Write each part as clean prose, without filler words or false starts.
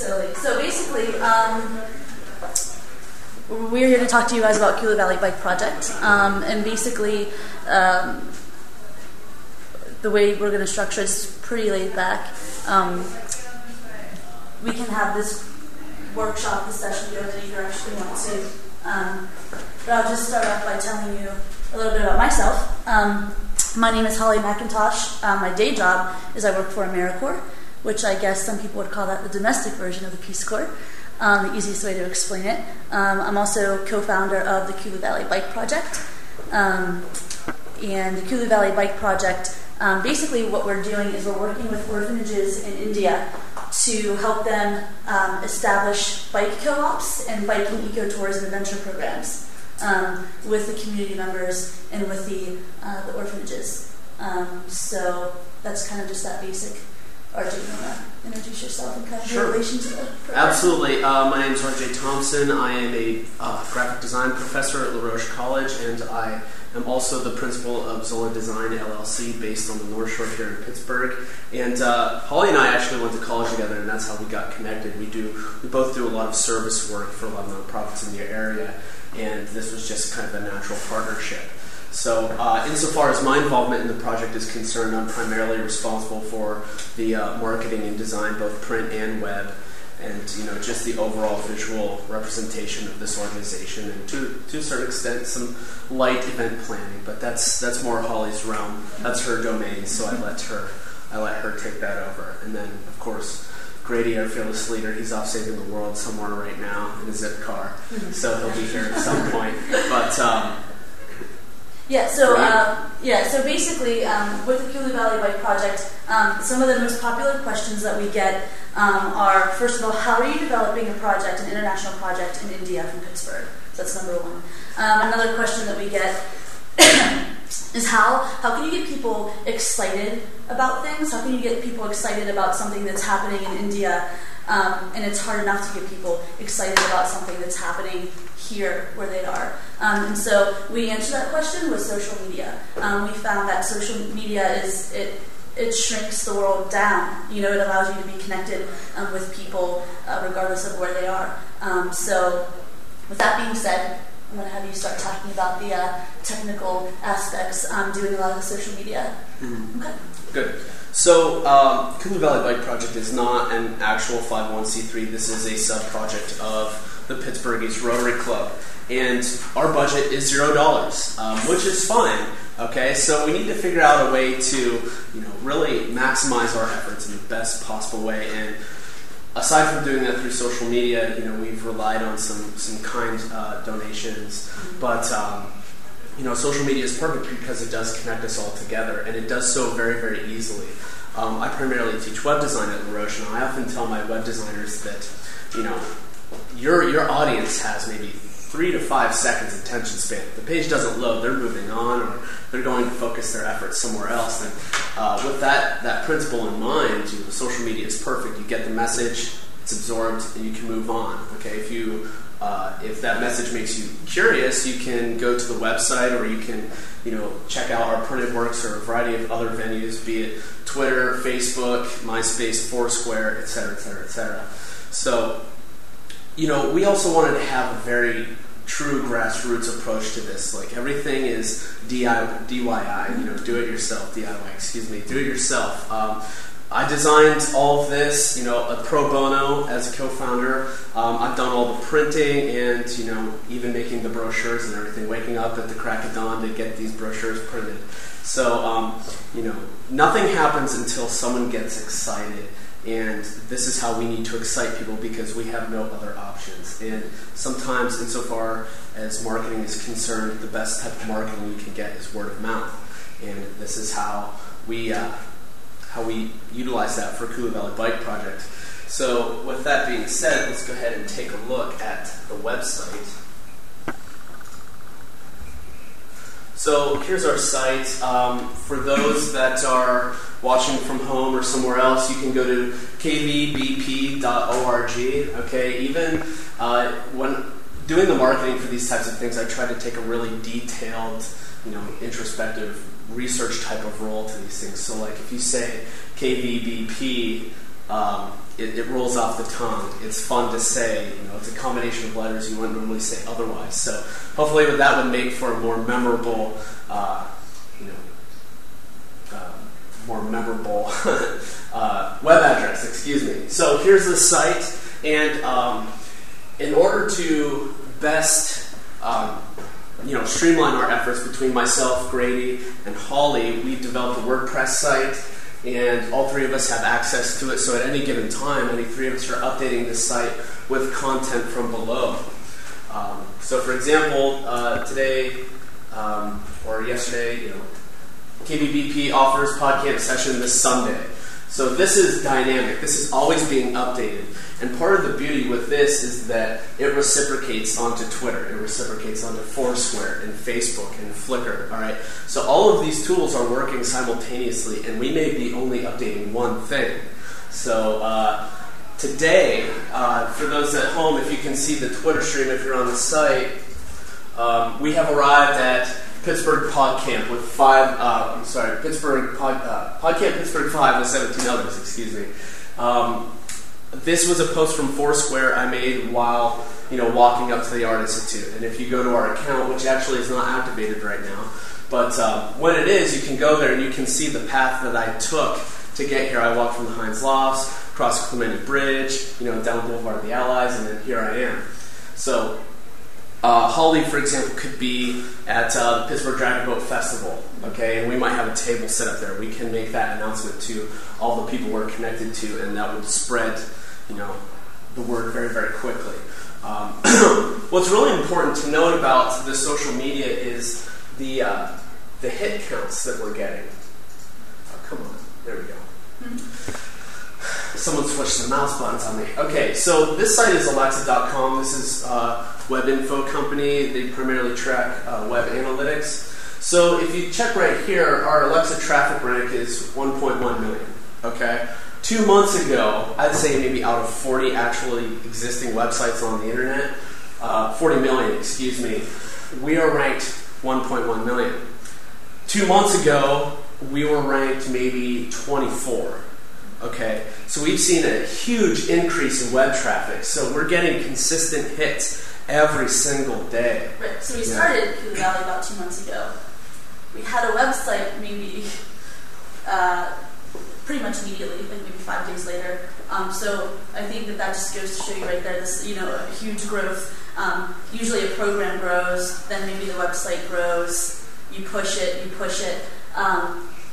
silly. So basically, we're here to talk to you guys about Kullu Valley Bike Project. And basically, the way we're going to structure it is pretty laid back. We can have this workshop, this session go in any direction you want to. But I'll just start off by telling you a little bit about myself. My name is Holly McIntosh. My day job is I work for AmeriCorps, which I guess some people would call that the domestic version of the Peace Corps. The easiest way to explain it. I'm also co-founder of the Kullu Valley Bike Project. And the Kullu Valley Bike Project, basically what we're doing is we're working with orphanages in India to help them establish bike co-ops and biking eco-tours and adventure programs with the community members and with the orphanages. So that's kind of just that basic. RJ, you want to introduce yourself and kind of your relation to the program? Absolutely. My name is RJ Thompson. I am a graphic design professor at La Roche College, and I am also the principal of Zola Design LLC based on the North Shore here in Pittsburgh. And Holly and I actually went to college together, and that's how we got connected. We both do a lot of service work for a lot of nonprofits in the area, and this was just kind of a natural partnership. So insofar as my involvement in the project is concerned, I'm primarily responsible for the marketing and design, both print and web, and just the overall visual representation of this organization, and to a certain extent some light event planning. But that's more Holly's realm. That's her domain. So I let her take that over. And then of course Grady, our fearless leader, he's off saving the world somewhere right now in a zip car, so he'll be here at some point. But So basically, with the Kullu Valley Bike Project, some of the most popular questions that we get are, first of all, how are you developing a project, an international project in India from Pittsburgh? So that's number one. Another question that we get is how can you get people excited about things? How can you get people excited about something that's happening in India? And it's hard enough to get people excited about something that's happening here where they are. And so we answer that question with social media. We found that social media it shrinks the world down. It allows you to be connected with people regardless of where they are. So with that being said, I'm going to have you start talking about the technical aspects, doing a lot of the social media. Mm-hmm. Okay. Good. So, Kullu Valley Bike Project is not an actual 501c3. This is a sub-project of the Pittsburgh East Rotary Club. And our budget is $0, which is fine. Okay, so we need to figure out a way to, really maximize our efforts in the best possible way. And aside from doing that through social media, we've relied on some kind donations. But social media is perfect because it does connect us all together, and it does so very, very easily. I primarily teach web design at La Roche, and I often tell my web designers that, your audience has maybe 3 to 5 seconds attention span. If the page doesn't load, they're moving on, or they're going to focus their efforts somewhere else. And with that principle in mind, social media is perfect. You get the message, it's absorbed, and you can move on. Okay, if that message makes you curious, you can go to the website, or you can, check out our printed works or a variety of other venues, be it Twitter, Facebook, MySpace, Foursquare, etc., etc., etc. So, we also wanted to have a very true grassroots approach to this. Like, everything is DIY, do it yourself, DIY, do it yourself. I designed all of this, a pro bono as a co-founder. I've done all the printing and, even making the brochures and everything, waking up at the crack of dawn to get these brochures printed. So, nothing happens until someone gets excited. And this is how we need to excite people, because we have no other options. And sometimes, insofar as marketing is concerned, the best type of marketing we can get is word of mouth. And this is how we utilize that for Kullu Valley Bike Project. So with that being said, let's go ahead and take a look at the website. So here's our site. For those that are watching from home or somewhere else, you can go to kvbp.org. Okay, even when doing the marketing for these types of things, I try to take a really detailed, introspective research type of role to these things. So like if you say KVBP, it rolls off the tongue. It's fun to say. It's a combination of letters you wouldn't normally say otherwise. So hopefully that would make for a more memorable, web address. Excuse me. So here's the site, and in order to best streamline our efforts between myself, Grady, and Holly, we developed a WordPress site. And all three of us have access to it, so at any given time, any three of us are updating the site with content from below. So for example, today or yesterday, KBBP offers PodCamp session this Sunday. So this is dynamic. This is always being updated. And part of the beauty with this is that it reciprocates onto Twitter. It reciprocates onto Foursquare and Facebook and Flickr. All right. So all of these tools are working simultaneously, and we may be only updating one thing. So today, for those at home, if you can see the Twitter stream, if you're on the site, we have arrived at Pittsburgh PodCamp with PodCamp Pittsburgh 5 with 17 others, excuse me. This was a post from Foursquare I made while, walking up to the Art Institute. And if you go to our account, which actually is not activated right now, but when it is, you can go there and you can see the path that I took to get here. I walked from the Heinz Lofts, across Clementi Bridge, down Boulevard of the Allies, and then here I am. So Holly, for example, could be at the Pittsburgh Dragon Boat Festival, okay, and we might have a table set up there. We can make that announcement to all the people we're connected to, and that would spread, the word very, very quickly. What's really important to note about the social media is the hit counts that we're getting. Oh, come on, there we go. Someone switched the mouse buttons on me. Okay, so this site is Alexa.com. This is web info company. They primarily track web analytics. So if you check right here, our Alexa traffic rank is 1.1 million. Okay, 2 months ago, I'd say maybe out of 40 actually existing websites on the internet, 40 million, excuse me, we are ranked 1.1 million. 2 months ago, we were ranked maybe 24. Okay, so we've seen a huge increase in web traffic. So we're getting consistent hits every single day. Right. So we started Kullu Valley about 2 months ago. We had a website maybe pretty much immediately, like maybe 5 days later. So I think that just goes to show you right there, this a huge growth. Usually a program grows, then maybe the website grows. You push it.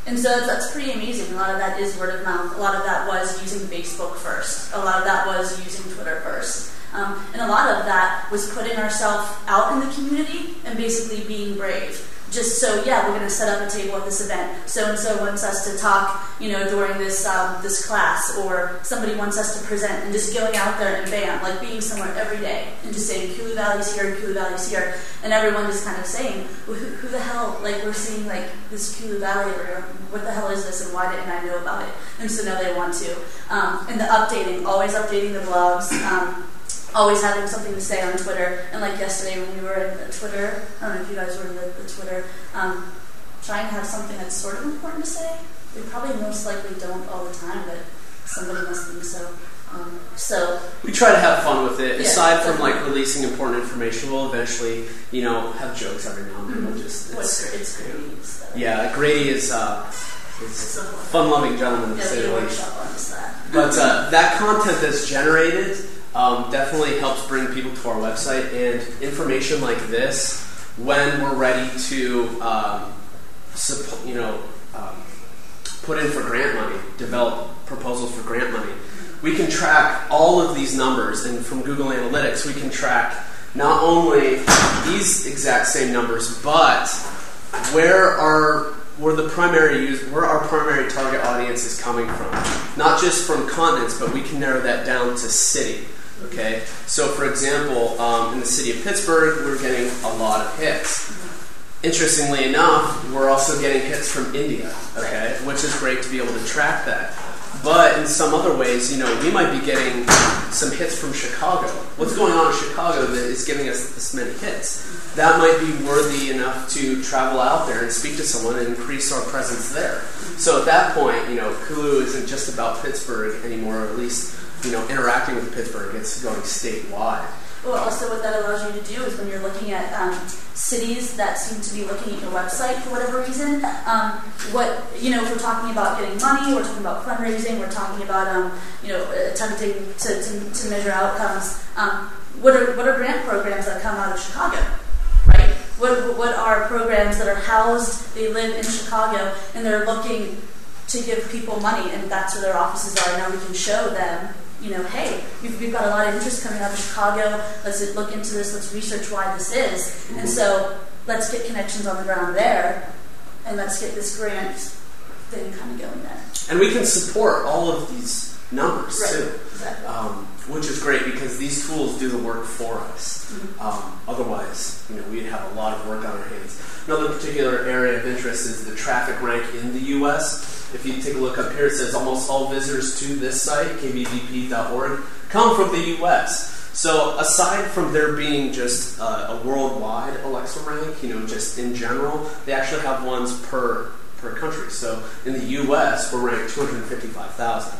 And so that's pretty amazing. A lot of that is word of mouth. A lot of that was using Facebook first. A lot of that was using Twitter first. And a lot of that was putting ourselves out in the community and basically being brave. Just so, we're going to set up a table at this event. So-and-so wants us to talk, during this this class, or somebody wants us to present, and just going out there and bam, like being somewhere every day, and just saying, Kullu Valley's here, Kullu Valley's here, and everyone just kind of saying, well, who the hell, we're seeing, this Kullu Valley, or what the hell is this, and why didn't I know about it? And so now they want to. And the updating, always updating the blogs, always having something to say on Twitter. And like yesterday when we were in the Twitter, I don't know if you guys were in the Twitter, trying to have something that's sort of important to say. We probably most likely don't all the time, but somebody must think so. So we try to have fun with it. Yeah, aside from releasing important information, we'll eventually, have jokes every now and then. We'll just it's Grady. Yeah, Grady is a fun-loving gentleman to say the least. But that content that's generated definitely helps bring people to our website, and information like this, when we're ready to put in for grant money, develop proposals for grant money, we can track all of these numbers, and from Google Analytics we can track not only these exact same numbers, but where our primary target audience is coming from. Not just from continents, but we can narrow that down to city. Okay, so for example, in the city of Pittsburgh, we're getting a lot of hits. Interestingly enough, we're also getting hits from India, okay, which is great to be able to track that. But in some other ways, we might be getting some hits from Chicago. What's going on in Chicago that is giving us this many hits? That might be worthy enough to travel out there and speak to someone and increase our presence there. So at that point, Kullu isn't just about Pittsburgh anymore, or at least, interacting with Pittsburgh. It's going statewide. Well, also what that allows you to do is when you're looking at cities that seem to be looking at your website for whatever reason, if we're talking about getting money, we're talking about fundraising, we're talking about, attempting to measure outcomes, what are grant programs that come out of Chicago, right? What are programs that are housed, they live in Chicago, and they're looking to give people money, and that's where their offices are. Now we can show them, hey, we've got a lot of interest coming out of Chicago. Let's look into this. Let's research why this is. Mm-hmm. And so let's get connections on the ground there, and let's get this grant thing kind of going there. And we can support all of these numbers, too. Exactly. Which is great because these tools do the work for us. Mm-hmm. Otherwise, we'd have a lot of work on our hands. Another particular area of interest is the traffic rank in the U.S. If you take a look up here, it says almost all visitors to this site, kvvp.org, come from the U.S. So aside from there being just a worldwide Alexa rank, just in general, they actually have ones per country. So in the U.S., we're ranked 255,000.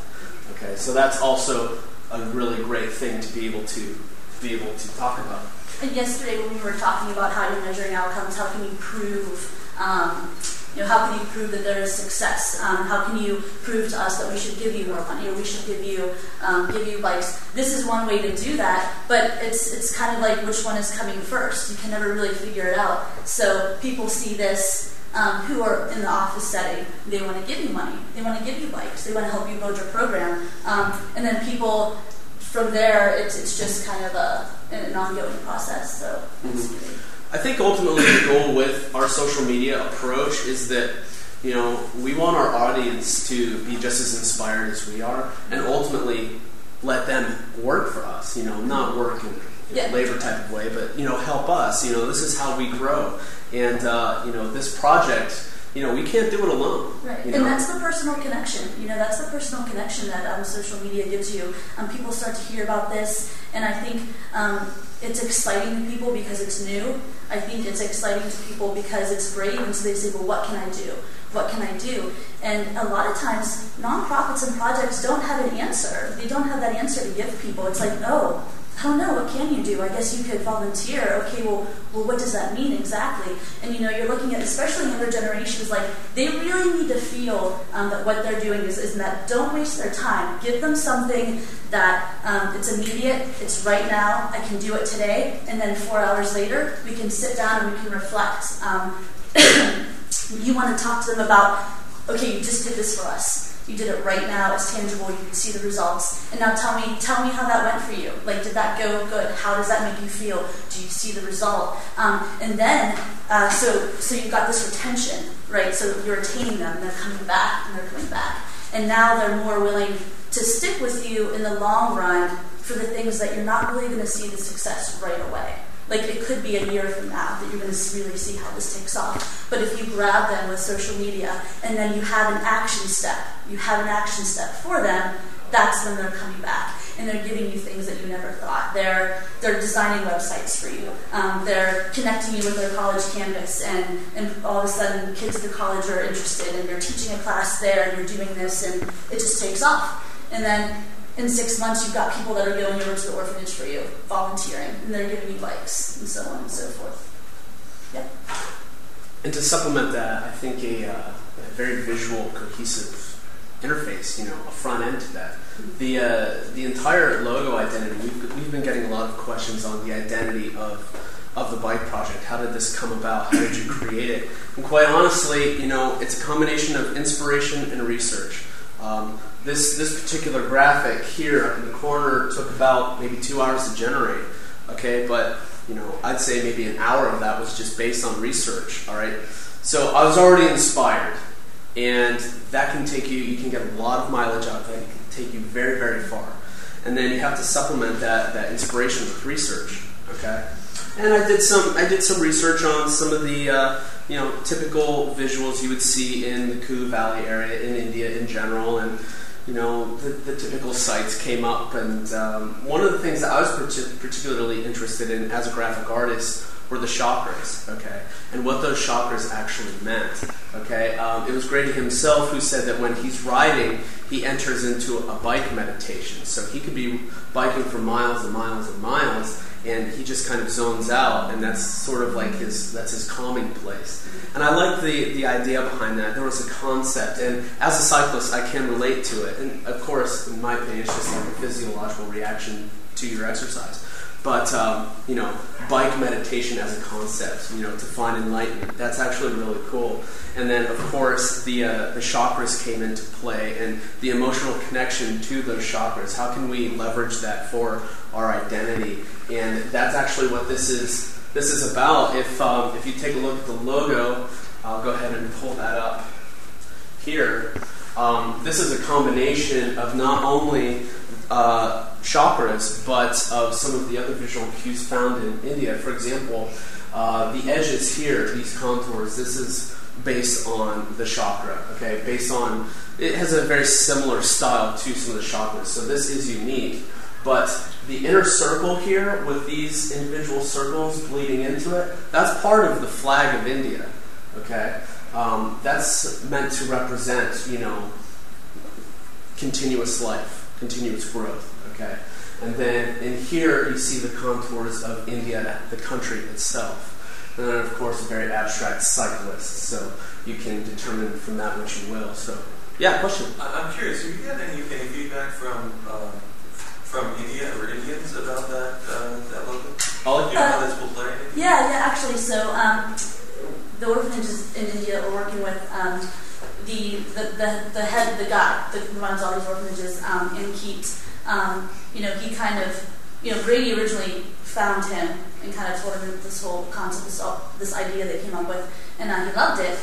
Okay, so that's also a really great thing to be able to talk about. And yesterday when we were talking about how you're measuring outcomes, how can you prove how can you prove that there is success? How can you prove to us that we should give you more money or we should give you likes? This is one way to do that, but it's kind of like which one is coming first. You can never really figure it out. So people see this who are in the office setting. They want to give you money. They want to give you likes. They want to help you build your program. And then people from there, it's just kind of an ongoing process. So it's really. I think ultimately the goal with our social media approach is that, we want our audience to be just as inspired as we are, and ultimately let them work for us, not work in a labor type of way, but, help us. This is how we grow. And, this project, we can't do it alone. Right, and that's the personal connection. That's the personal connection that social media gives you. People start to hear about this, and I think it's exciting to people because it's new. I think it's exciting to people because it's great, and so they say, well, what can I do? What can I do? And a lot of times, nonprofits and projects don't have an answer. They don't have that answer to give people. It's like, oh, I don't know, what can you do? I guess you could volunteer. Okay, well, what does that mean exactly? And you're looking at, especially younger generations, like they really need to feel that what they're doing is that don't waste their time. Give them something that it's immediate, it's right now, I can do it today, and then 4 hours later, we can sit down and we can reflect. You want to talk to them about, okay, you just did this for us. You did it right now. It's tangible. You can see the results. And now tell me how that went for you. Like, did that go good? How does that make you feel? Do you see the result? And then, so you've got this retention, right? So you're retaining them, and they're coming back, and they're coming back. And now they're more willing to stick with you in the long run for the things that you're not really going to see the success right away. Like, it could be a year from now that you're going to really see how this takes off. But if you grab them with social media and then you have an action step for them, that's when they're coming back. And they're giving you things that you never thought. They're designing websites for you. They're connecting you with their college campus, and all of a sudden kids at the college are interested, and you're teaching a class there, and you're doing this, and it just takes off. And then in 6 months, you've got people that are going over to the orphanage for you, volunteering, and they're giving you likes, and so on and so forth. Yep. And to supplement that, I think a very visual, cohesive interface, a front end to that. The entire logo identity, we've been getting a lot of questions on the identity of the bike project. How did this come about? How did you create it? And quite honestly, it's a combination of inspiration and research. This particular graphic here in the corner took about maybe 2 hours to generate, okay? But, I'd say maybe an hour of that was just based on research, all right? So I was already inspired, and that can take you can get a lot of mileage out of that. It can take you very, very far. And then you have to supplement that inspiration with research, okay? And I did some research on some of the typical visuals you would see in the Kullu Valley area in India in general, and the typical sites came up. And one of the things that I was particularly interested in as a graphic artist were the chakras, okay, and what those chakras actually meant. Okay, it was Grady himself who said that when he's riding, he enters into a bike meditation. So he could be biking for miles and miles and miles, and he just kind of zones out, and that's sort of like his calming place. And I like the idea behind that. There was a concept, and as a cyclist, I can relate to it. And of course, in my opinion, it's just like a physiological reaction to your exercise. But, bike meditation as a concept, to find enlightenment, that's actually really cool. And then, of course, the chakras came into play, and the emotional connection to those chakras. How can we leverage that for our identity? And that's actually what this is about. If you take a look at the logo, I'll go ahead and pull that up here. This is a combination of not only chakras, but of some of the other visual cues found in India. For example, the edges here, these contours, this is based on the chakra, okay? It has a very similar style to some of the chakras, so this is unique. But the inner circle here, with these individual circles bleeding into it, that's part of the flag of India, okay? That's meant to represent, continuous life, continuous growth. Okay, and then in here you see the contours of India, the country itself, and then of course a very abstract cyclist. So you can determine from that what you will. So yeah, question. I'm curious. Have you had any feedback from India or Indians about that logo? How this will play? Yeah. Actually, so the orphanages in India are working with the head, the guy that runs all these orphanages in Keat. He kind of, Grady originally found him and kind of told him this whole concept, this idea they came up with, and he loved it.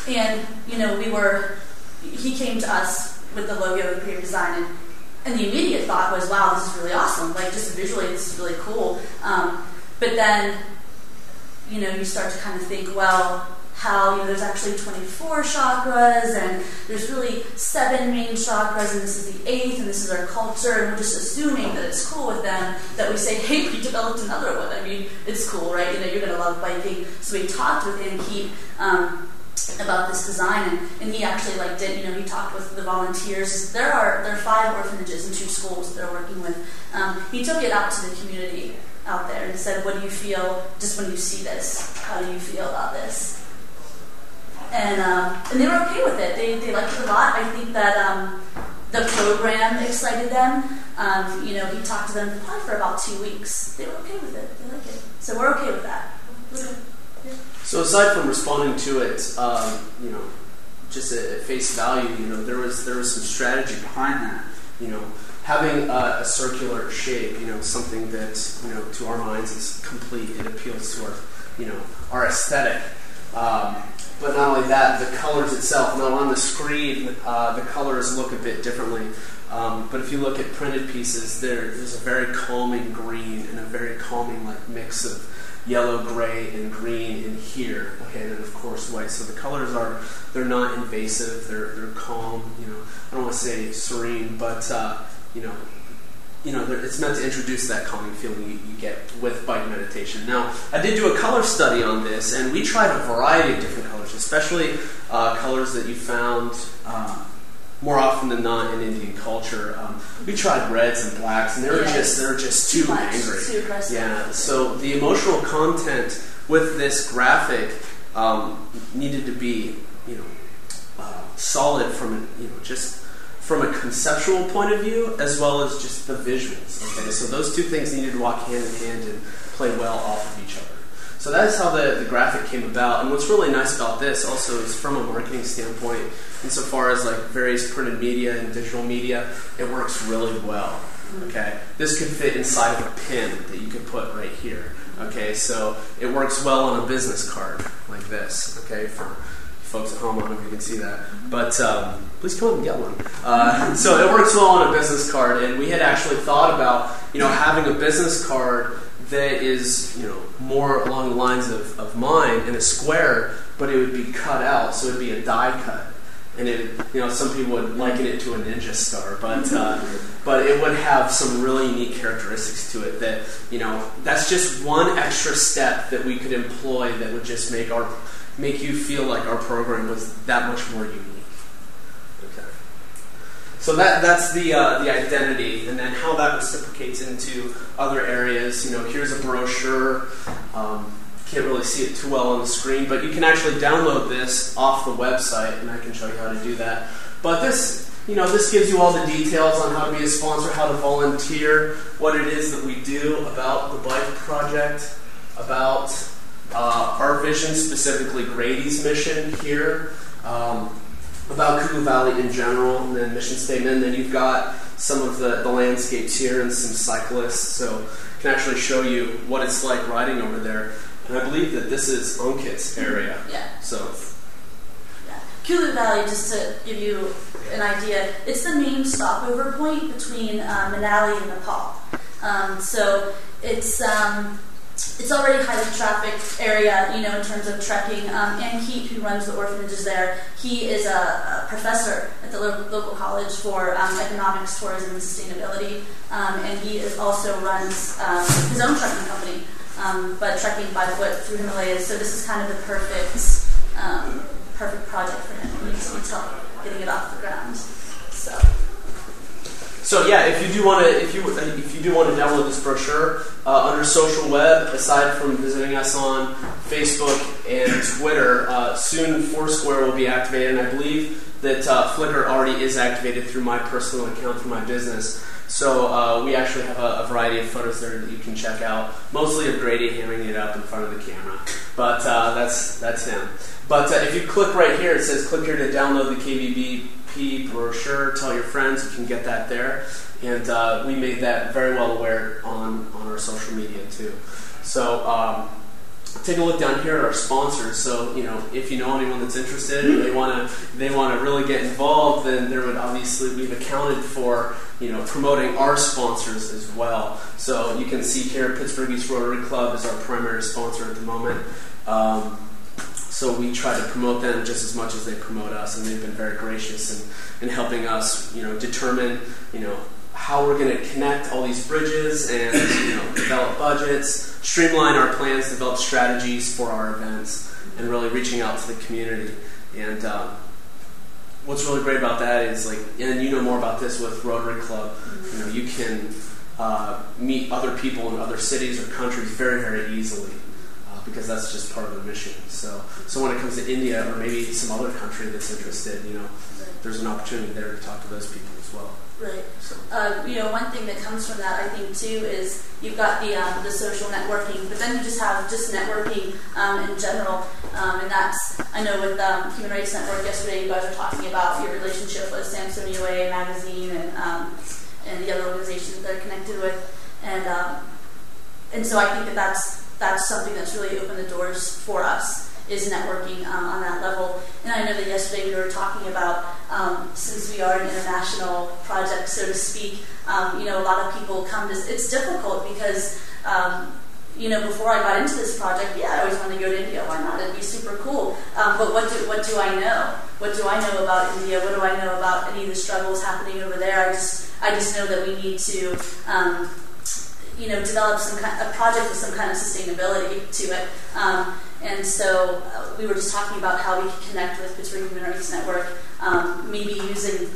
And, he came to us with the logo and creative design, and the immediate thought was, wow, this is really awesome. Like, just visually, this is really cool. But then, you start to kind of think, well, how there's actually 24 chakras, and there's really 7 main chakras, and this is the 8th, and this is our culture, and we're just assuming that it's cool with them, that we say, hey, we developed another one. I mean, it's cool, right? You're going to love biking. So we talked with Keat about this design, and he actually liked it. He talked with the volunteers. There are 5 orphanages and 2 schools that they're working with. He took it out to the community out there and said, what do you feel just when you see this? How do you feel about this? And they were okay with it. They liked it a lot. I think that the program excited them. He talked to them probably for about 2 weeks. They were okay with it. They like it. So we're okay with that. Okay. Yeah. So aside from responding to it, just at face value, there was some strategy behind that. Having a circular shape, something that to our minds is complete. It appeals to our aesthetic. But not only that, the colors itself. Now on the screen, the colors look a bit differently. But if you look at printed pieces, there's a very calming green and a very calming mix of yellow, gray, and green in here. Okay, and then of course white. So the colors they're not invasive. They're calm. I don't want to say serene, but it's meant to introduce that calming feeling you get with bike meditation. Now, I did do a color study on this, and we tried a variety of different colors, especially colors that you found more often than not in Indian culture. We tried reds and blacks, and they're just too angry. Too aggressive. Yeah. So the emotional content with this graphic needed to be, solid from just from a conceptual point of view, as well as just the visuals. Okay, so those two things needed to walk hand in hand and play well off of each other. So that is how the graphic came about. And what's really nice about this also is from a marketing standpoint, insofar as various printed media and digital media, it works really well. Okay, this could fit inside of a pin that you could put right here. Okay, so it works well on a business card like this. Okay, for folks at home, I don't know if you can see that, but please come up and get one. So it works well on a business card, and we had actually thought about having a business card that is more along the lines of mine in a square, but it would be cut out, so it'd be a die cut. And some people would liken it to a ninja star, but it would have some really unique characteristics to it that, that's just one extra step that we could employ that would just make our make you feel like our program was that much more unique. Okay. So that's the identity, and then how that reciprocates into other areas. Here's a brochure. Can't really see it too well on the screen, but you can actually download this off the website, and I can show you how to do that. But this gives you all the details on how to be a sponsor, how to volunteer, what it is that we do about the bike project, about our vision, specifically Grady's mission here, about Kullu Valley in general, and then mission statement. And then you've got some of the landscapes here and some cyclists, so I can actually show you what it's like riding over there. And I believe that this is Ankit's area. Yeah. So. Yeah. Kullu Valley, just to give you an idea, it's the main stopover point between Manali and Nepal. So it's already a highly trafficked area, in terms of trekking. Ann Keat, who runs the orphanages there, he is a professor at the local college for economics, tourism, and sustainability. And he also runs his own trekking company. But trekking by foot through Himalayas, so this is kind of the perfect project for him. He needs help getting it off the ground. So yeah, if you do want to download this brochure under social web, aside from visiting us on Facebook and Twitter, soon Foursquare will be activated, and I believe that Flickr already is activated through my personal account through my business. So we actually have a variety of photos there that you can check out, mostly of Grady hamming it up in front of the camera. But that's him. But if you click right here, it says click here to download the KVBP brochure. Tell your friends, you can get that there. And we made that very well aware on our social media too. So take a look down here at our sponsors. So if you know anyone that's interested and they want to really get involved, then there would obviously we've accounted for promoting our sponsors as well. So you can see here Pittsburgh East Rotary Club is our primary sponsor at the moment. So we try to promote them just as much as they promote us, and they've been very gracious in helping us determine how we're going to connect all these bridges and develop budgets, streamline our plans, develop strategies for our events, and really reaching out to the community. And what's really great about that is, and you know more about this with Rotary Club, you can meet other people in other cities or countries very, very easily because that's just part of the mission. So when it comes to India or maybe some other country that's interested, there's an opportunity there to talk to those people as well. Right. So. One thing that comes from that, I think, too, is you've got the social networking, but then you just have networking in general. And that's, I know with Human Rights Network yesterday, you guys were talking about your relationship with Samsung UA Magazine and the other organizations that they're connected with. And so I think that's something that's really opened the doors for us, is networking on that level. And I know that yesterday we were talking about, since we are an international project, so to speak, a lot of people come to, it's difficult because, before I got into this project, I always wanted to go to India. Why not? It'd be super cool. But what do I know? What do I know about India? What do I know about any of the struggles happening over there? I just know that we need to, develop a project with some kind of sustainability to it. And so we were just talking about how we could connect with Pittsburgh Human Rights Network, maybe using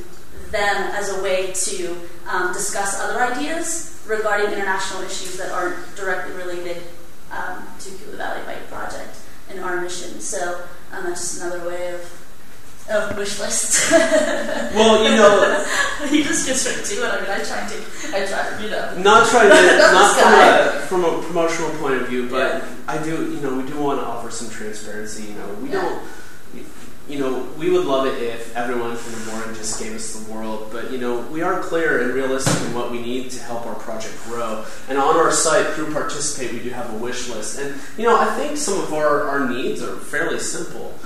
them as a way to discuss other ideas regarding international issues that aren't directly related to Kullu Valley Bike Project and our mission. So that's just another way of wish list. Well, he just gets right to it. I mean, I try to, not from a promotional point of view, but I do, we do want to offer some transparency. We would love it if everyone from the board just gave us the world, but we are clear and realistic in what we need to help our project grow. And on our site, through Participate, we do have a wish list. And I think some of our needs are fairly simple.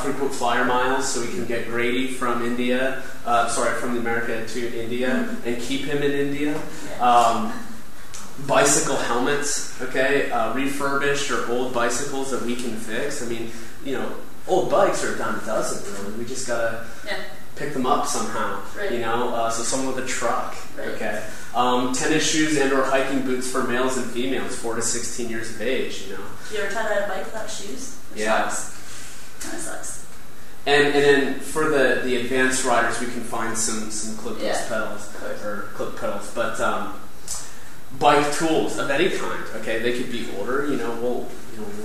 Frequent flyer miles, so we can get Grady from India, from America to India, and keep him in India. Bicycle helmets, refurbished or old bicycles that we can fix. I mean, old bikes are a dime a dozen, really. We just gotta pick them up somehow, right. So someone with a truck, right. Okay. Tennis shoes and or hiking boots for males and females, 4 to 16 years of age, You ever try to ride a bike without shoes? Yeah. Socks? kind of sucks. And then for the advanced riders, we can find some clipless pedals or clip pedals, but bike tools of any kind. Okay, they could be older. We'll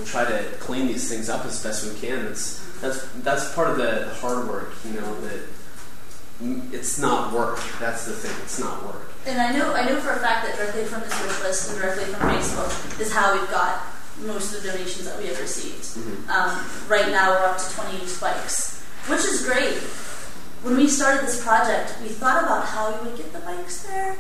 try to clean these things up as best we can. That's part of the hard work. That it's not work. That's the thing. It's not work. And I know for a fact that directly from this wish list and directly from Facebook is how we've got most of the donations that we have received. Mm-hmm. Right now we're up to 20 used bikes, which is great. When we started this project, we thought about how we would get the bikes there,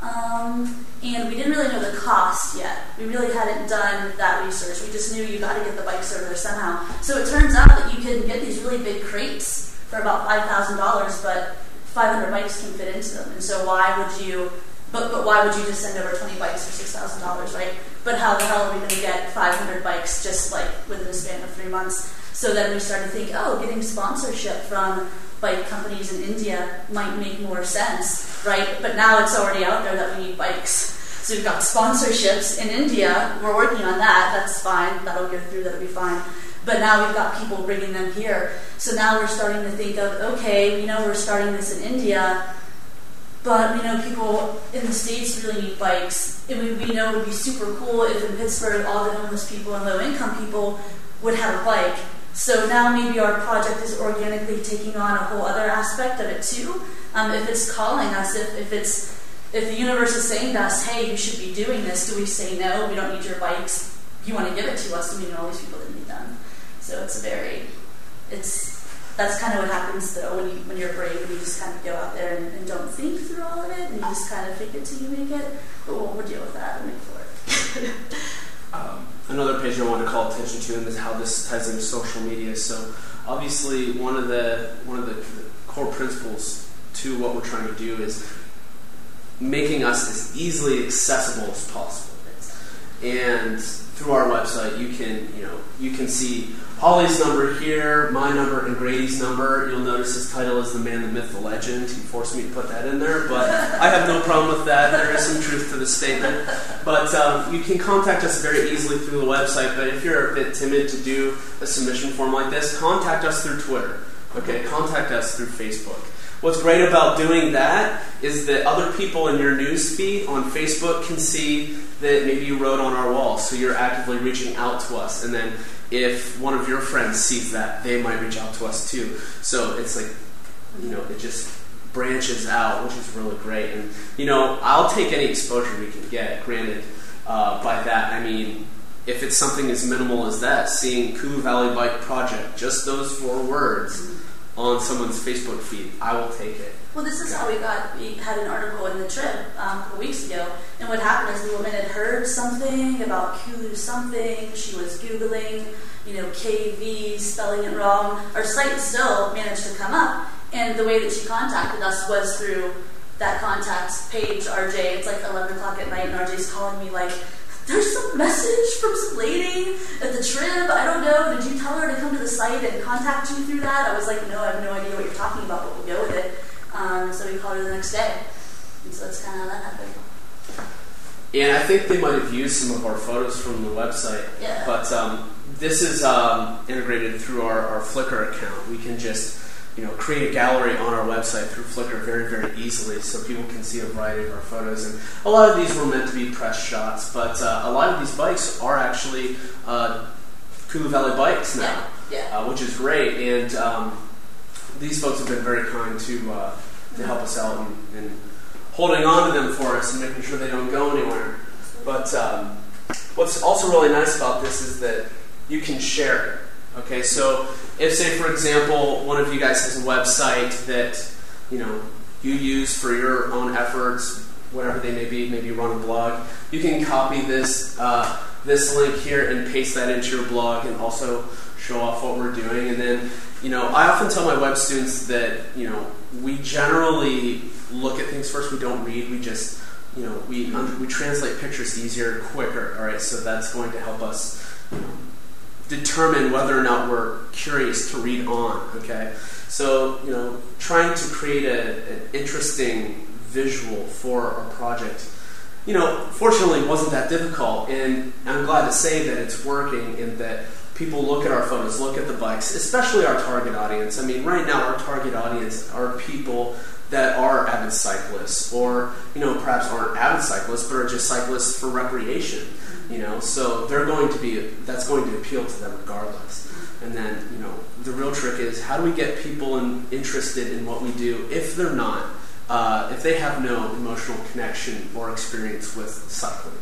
and we didn't really know the cost yet. We really hadn't done that research. We just knew you got to get the bikes over there somehow. So it turns out that you can get these really big crates for about $5,000, but 500 bikes can fit into them. And so why would you? But why would you just send over 20 bikes for $6,000, right? But how the hell are we going to get 500 bikes just like within a span of 3 months? So then we started to think, getting sponsorship from bike companies in India might make more sense, right? But now it's already out there that we need bikes. So we've got sponsorships in India. We're working on that. That's fine. That'll go through. That'll be fine. But now we've got people bringing them here. So now we're starting to think of, okay, we know we're starting this in India, but we know people in the States really need bikes. And we know it would be super cool if in Pittsburgh all the homeless people and low-income people would have a bike. So now maybe our project is organically taking on a whole other aspect of it too. If it's calling us, if the universe is saying to us, hey, you should be doing this, do we say no? We don't need your bikes. You want to give it to us, and we know all these people that need them. So that's kind of what happens though when you're brave and you just kind of go out there and don't think through all of it and you just kind of fake it till you make it. But we'll deal with that and make for it. Another page I want to call attention to and is how this ties into social media. So obviously one of the core principles to what we're trying to do is making us as easily accessible as possible. And through our website, you can see Holly's number here, my number, and Grady's number. You'll notice his title is the man, the myth, the legend. He forced me to put that in there, but I have no problem with that. There is some truth to the statement. But you can contact us very easily through the website. But if you're a bit timid to do a submission form like this, contact us through Twitter. Okay, contact us through Facebook. What's great about doing that is that other people in your news feed on Facebook can see that maybe you wrote on our wall, so you're actively reaching out to us. And then if one of your friends sees that, they might reach out to us too. So it's like, it just branches out, which is really great. And, I'll take any exposure we can get. Granted, by that, I mean, if it's something as minimal as that, seeing Kullu Valley Bike Project, just those 4 words on someone's Facebook feed, I will take it. Well, this is how we had an article in the Trib a couple weeks ago, and what happened is the woman had heard something about Kullu something, she was Googling, KV, spelling it wrong. Our site still managed to come up, and the way that she contacted us was through that contact page, RJ. It's like 11 o'clock at night, and RJ's calling me like, there's some message from some lady at the Trib, I don't know, did you tell her to come to the site and contact you through that? I was like, no, I have no idea what you're talking about, but we'll go with it. So we called her the next day. And so that's kind of how that happened. And I think they might have used some of our photos from the website. Yeah. But this is integrated through our Flickr account. We can just create a gallery on our website through Flickr very, very easily so people can see a variety of our photos. And a lot of these were meant to be press shots, but a lot of these bikes are actually Kullu Valley bikes now, which is great. And these folks have been very kind to help us out and holding on to them for us and making sure they don't go anywhere. But what's also really nice about this is that you can share it. Okay, so if, say, for example, one of you guys has a website that you use for your own efforts, whatever they may be, maybe you run a blog, you can copy this link here and paste that into your blog and also show off what we're doing. And then, I often tell my web students that, we generally look at things first. We don't read. We just, we translate pictures easier, quicker. All right, so that's going to help us, determine whether or not we're curious to read on. Okay, so trying to create an interesting visual for our project, fortunately, wasn't that difficult, and I'm glad to say that it's working and that people look at our photos, look at the bikes, especially our target audience. I mean, right now our target audience are people that are avid cyclists, or perhaps aren't avid cyclists, but are just cyclists for recreation. So that's going to appeal to them regardless. And then the real trick is, how do we get people interested in what we do if they're not, if they have no emotional connection or experience with cycling?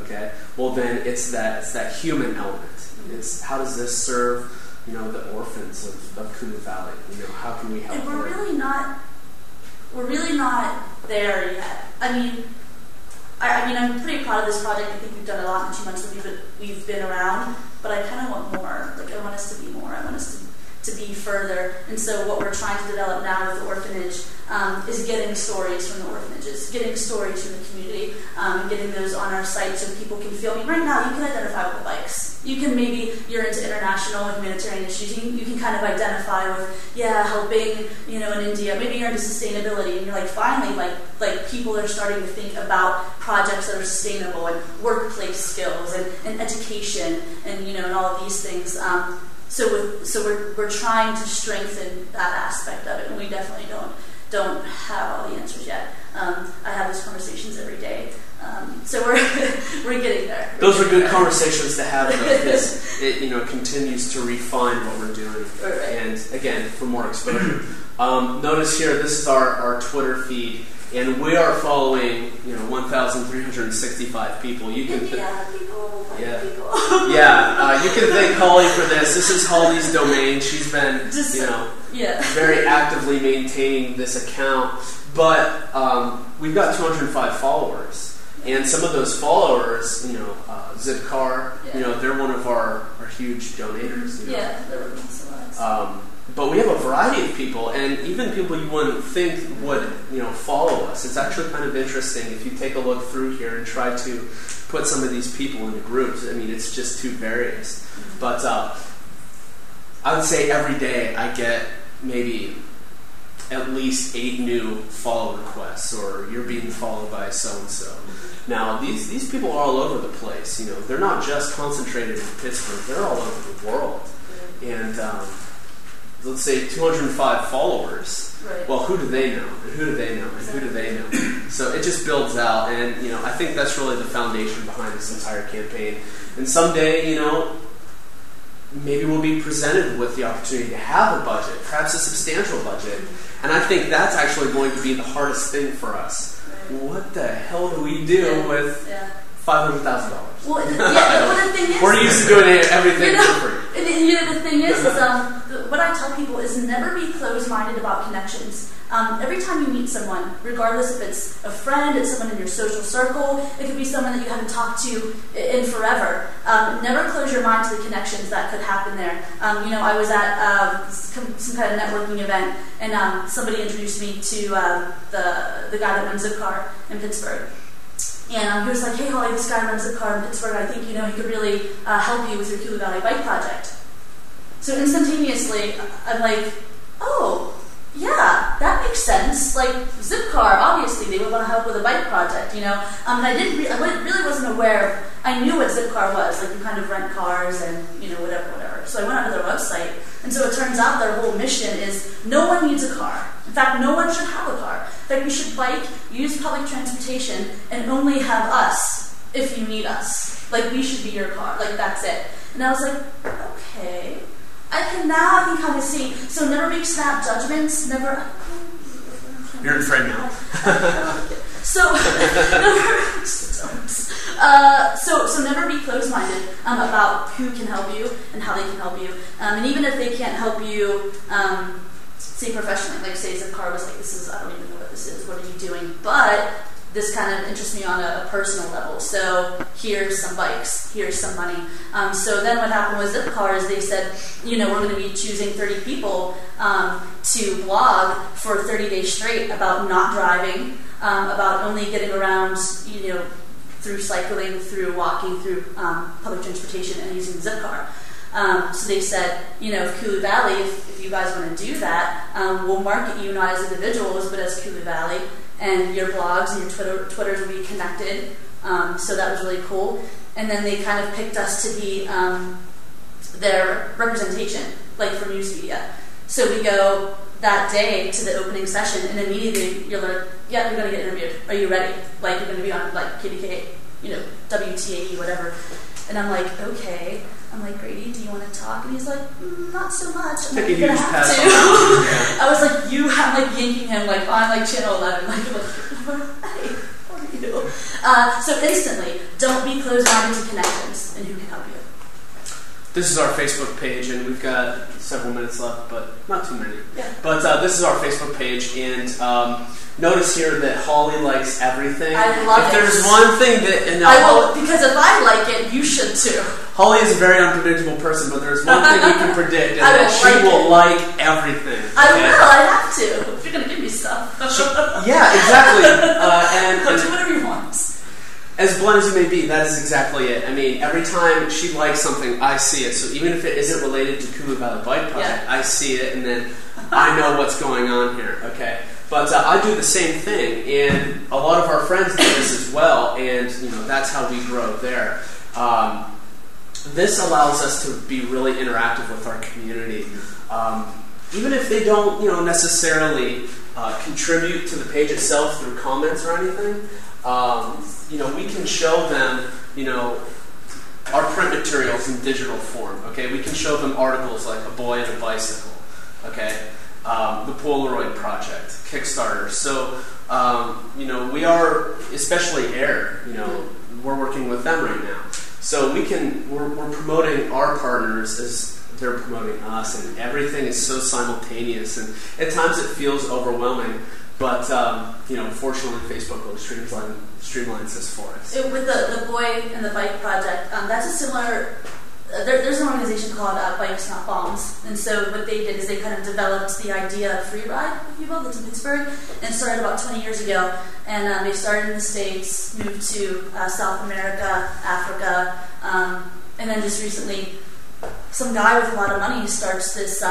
Okay, well then it's that human element. It's how does this serve the orphans of Kullu Valley? How can we help? And we're really not there yet. I mean, I'm pretty proud of this project. I think we've done a lot in 2 months that we've been around, but I kind of want more. Like, I want us to be more. I want us to be further. And so what we're trying to develop now with the orphanage is getting stories from the orphanages, getting stories from the community, getting those on our site so people can feel. I mean, right now you can identify with the bikes. You can you're into international and humanitarian issues. You can kind of identify with, helping, in India. Maybe you're into sustainability and you're like, finally, like people are starting to think about projects that are sustainable and workplace skills and education and, and all of these things. So we're trying to strengthen that aspect of it, and we definitely don't have all the answers yet. I have those conversations every day, so we're getting there. Those are good conversations to have, because it continues to refine what we're doing, right. And again, for more exposure. Notice here, this is our Twitter feed. And we are following, 1,365 people. You can people. Yeah, you can thank Holly for this. This is Holly's domain. She's been, very actively maintaining this account. But we've got 205 followers, and some of those followers, Zipcar, they're one of our huge donators. Yeah, that would mean so much. But we have a variety of people, and even people you wouldn't think would, follow us. It's actually kind of interesting if you take a look through here and try to put some of these people into groups. I mean, it's just too various. But I would say every day I get maybe at least 8 new follow requests, or you're being followed by so-and-so. Now, these people are all over the place. They're not just concentrated in Pittsburgh. They're all over the world. And let's say 205 followers. Right. Well, who do they know? And who do they know? And who do they know? So it just builds out, and I think that's really the foundation behind this entire campaign. And someday, maybe we'll be presented with the opportunity to have a budget, perhaps a substantial budget. And I think that's actually going to be the hardest thing for us. Right. What the hell do we do with $500,000? Well, the thing is, we're used to doing everything for free. And the thing is what I tell people is never be closed-minded about connections. Every time you meet someone, regardless if it's a friend, it's someone in your social circle, it could be someone that you haven't talked to in forever, never close your mind to the connections that could happen there. I was at some kind of networking event, and somebody introduced me to the guy that runs Zipcar in Pittsburgh. And he was like, "Hey, Holly, this guy runs Zipcar in Pittsburgh. I think, he could really help you with your Kullu Valley bike project." So instantaneously, I'm like, "Oh, yeah, that makes sense. Like, Zipcar, obviously, they would want to help with a bike project, And I really wasn't aware. I knew what Zipcar was. Like, you kind of rent cars and, whatever. So I went onto their website. And so it turns out their whole mission is no one needs a car. In fact, no one should have a car. In fact, we should bike, use public transportation, and only have us if you need us. Like, we should be your car. Like, that's it. And I was like, okay. I can kind of see. So never make snap judgments. Never. You're in frame now. So never be closed-minded about who can help you and how they can help you. And even if they can't help you, say professionally, like say Zipcar was like, I don't even know what this is. What are you doing? But this kind of interests me on a personal level. So here's some bikes, here's some money. So then what happened with Zipcar is they said, we're going to be choosing 30 people to blog for 30 days straight about not driving, about only getting around, through cycling, through walking, through public transportation, and using Zipcar. So they said, if Kullu Valley, if you guys want to do that, we'll market you not as individuals, but as Kullu Valley. And your blogs and your Twitters will be connected. So that was really cool. And then they kind of picked us to be their representation, like for news media. So we go that day to the opening session, and immediately you're like, yeah, you're going to get interviewed. Are you ready? Like, you're going to be on, like, KDK, WTAE, whatever. And I'm like, okay. I'm like, Grady, do you want to talk? And he's like, not so much. I'm like, you're going to have to. I was like, I'm like yanking him, like, on, like, channel 11. Like, hey, how are you? So instantly, don't be closed-minded to connections and who can help you. This is our Facebook page, and we've got several minutes left, but not too many. Yeah. But this is our Facebook page, and notice here that Holly likes everything. I love it. If there's one thing that... I will, because if I like it, you should too. Holly is a very unpredictable person, but there's one thing we can predict, and that she will like everything. I will, I have to. If you're going to give me stuff. Yeah, exactly. And do whatever you want. As blunt as you may be, that is exactly it. I mean, every time she likes something, I see it. So even if it isn't related to Kullu Valley Bike Project, I see it, and then I know what's going on here, okay? But I do the same thing, and a lot of our friends do this as well, and that's how we grow there. This allows us to be really interactive with our community. Even if they don't, necessarily contribute to the page itself through comments or anything, we can show them, our print materials in digital form, okay? We can show them articles like A Boy and a Bicycle, okay? The Polaroid Project, Kickstarter. So, we are, especially AIR, we're working with them right now. So we're promoting our partners as they're promoting us, and everything is so simultaneous, and at times it feels overwhelming. But, fortunately, Facebook really streamlines this for us. With the Boy and the Bike Project, that's a similar... there's an organization called Bikes Not Bombs. And so what they did is they kind of developed the idea of free ride, if you will, that's in Pittsburgh, and started about 20 years ago. And they started in the States, moved to South America, Africa, and then just recently, some guy with a lot of money starts this...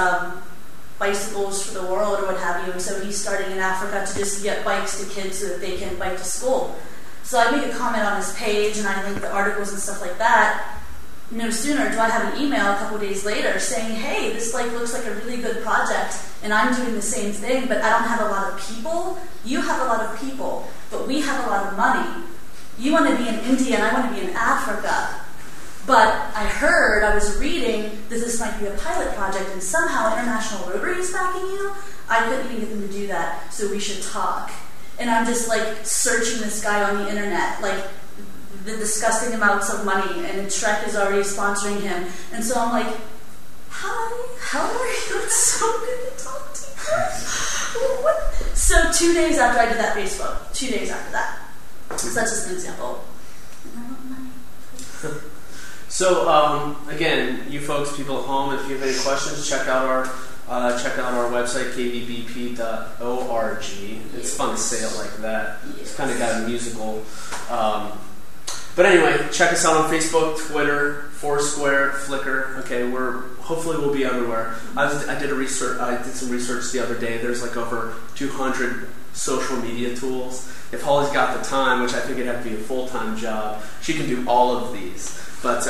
bicycles for the world or what have you, and so he's starting in Africa to just get bikes to kids so that they can bike to school. So I make a comment on his page and I link the articles and stuff like that. No sooner do I have an email a couple days later saying, hey, this looks like a really good project and I'm doing the same thing, but I don't have a lot of people. You have a lot of people, but we have a lot of money. You want to be in India and I want to be in Africa. But I was reading that this might be a pilot project and somehow International Rotary is backing you. I couldn't even get them to do that, so we should talk. And I'm just searching this guy on the internet, the disgusting amounts of money, and Trek is already sponsoring him. And so I'm like, hi, how are you? It's so good to talk to you. What? So 2 days after I did that Facebook, 2 days after that. So that's just an example. So again, you folks, people at home, if you have any questions, check out our website, kvbp.org. It's fun to say it like that. It's kind of got a musical. But anyway, check us out on Facebook, Twitter, Foursquare, Flickr. Okay, hopefully we'll be everywhere. I did some research the other day. There's over 200 social media tools. If Holly's got the time, which I think it'd have to be a full-time job, she can do all of these. But,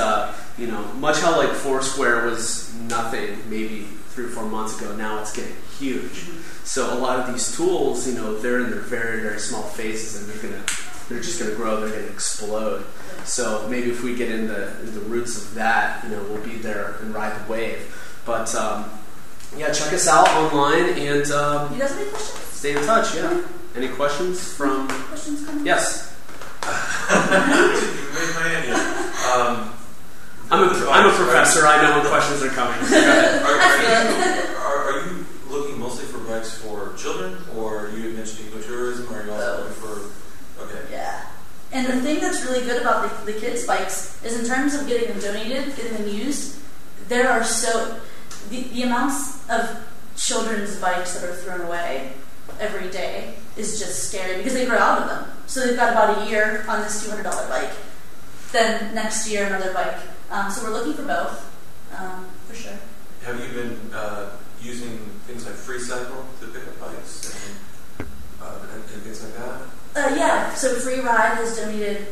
much how Foursquare was nothing maybe 3 or 4 months ago, now it's getting huge. Mm-hmm. So a lot of these tools, they're in their very, very small phases and they're just going to grow, they're going to explode. So maybe if we get in the roots of that, we'll be there and ride the wave. But, check us out online and... you guys have any questions? Stay in touch, yeah. Any questions from... Questions coming? Yes. I'm a professor. I know when questions are coming. So go ahead. Are you looking mostly for bikes for children, or you mentioned ecotourism? Or are you also looking for? Okay. Yeah. And the thing that's really good about the kids' bikes is in terms of getting them donated, getting them used. There are the amounts of children's bikes that are thrown away every day is just scary because they grow out of them. So they've got about a year on this $200 bike. Then next year another bike. So we're looking for both, for sure. Have you been using things like FreeCycle to pick up bikes and things like that? Yeah. So Free Ride has donated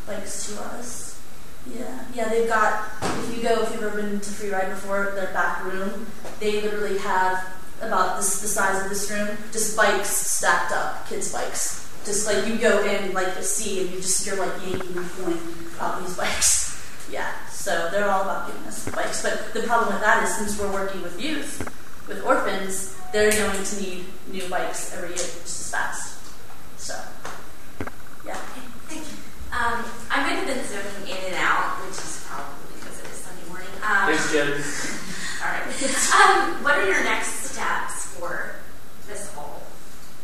bikes to us. Yeah, they've got, if you've ever been to Free Ride before, their back room, they literally have about the size of this room, just bikes stacked up, kids' bikes. Just like you go in like a sea and you're like yanking and pulling out these bikes. Yeah, so they're all about giving us bikes. But the problem with that is since we're working with youth, with orphans, they're going to need new bikes every year just as fast. So, yeah. Thank you. I might have been zoning in and out, which is probably because it is Sunday morning. Thanks, Jen. All right. What are your next steps for this whole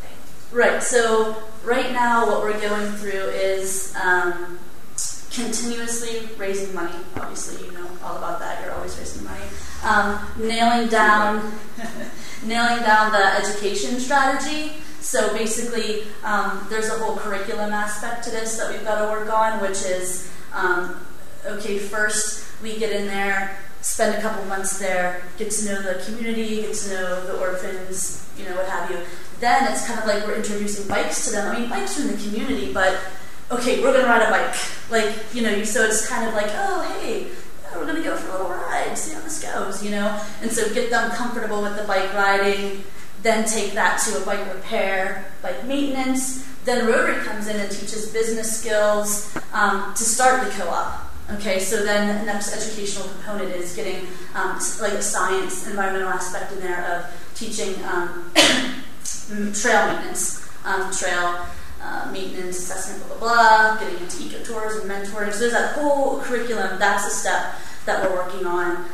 thing? Right, so right now what we're going through is continuously raising money. Obviously, you know all about that. You're always raising money. Nailing down the education strategy. So basically, there's a whole curriculum aspect to this that we've got to work on, which is, first we get in there, spend a couple months there, get to know the community, get to know the orphans, what have you. Then it's kind of like we're introducing bikes to them. I mean, bikes are in the community, but okay, we're going to ride a bike. So it's kind of like, oh, hey, we're going to go for a little ride, see how this goes, And so get them comfortable with the bike riding, then take that to a bike repair, bike maintenance. Then Rotary comes in and teaches business skills to start the co-op. Okay, so then the next educational component is getting like a science, environmental aspect in there of teaching trail maintenance, maintenance, assessment, blah, blah, blah, getting into eco-tours and mentoring. So there's that whole curriculum. That's a step that we're working on.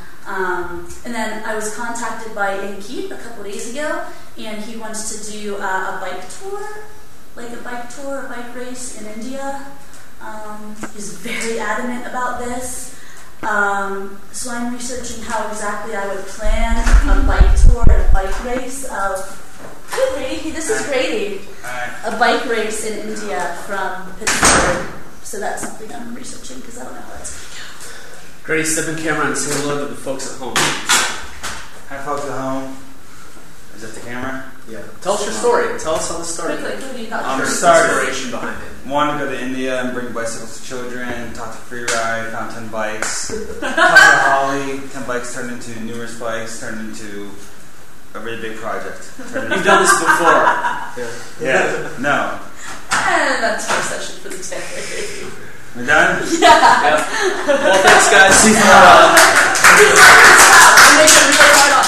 And then I was contacted by Ankit a couple days ago, and he wants to do a bike tour, a bike race in India. He's very adamant about this. So I'm researching how exactly I would plan a bike tour and a bike race of... Hey, Grady. This is Grady. A bike race in India from Pittsburgh. So that's something I'm researching because I don't know how that's going to go. Grady, step in camera and say hello to the folks at home. Hi, folks at home. Is that the camera? Yeah. Tell us your story. Tell us how this started. Quickly, Inspiration behind it. Wanted to go to India and bring bicycles to children, talk to Free Ride, found 10 bikes. Talked to Holly, 10 bikes turned into numerous bikes, turned into a really big project. You've done this before. Yeah. No. And that's our session for the day. We're done? Yeah. Well, thanks, guys. See you tomorrow. I'm making really hard on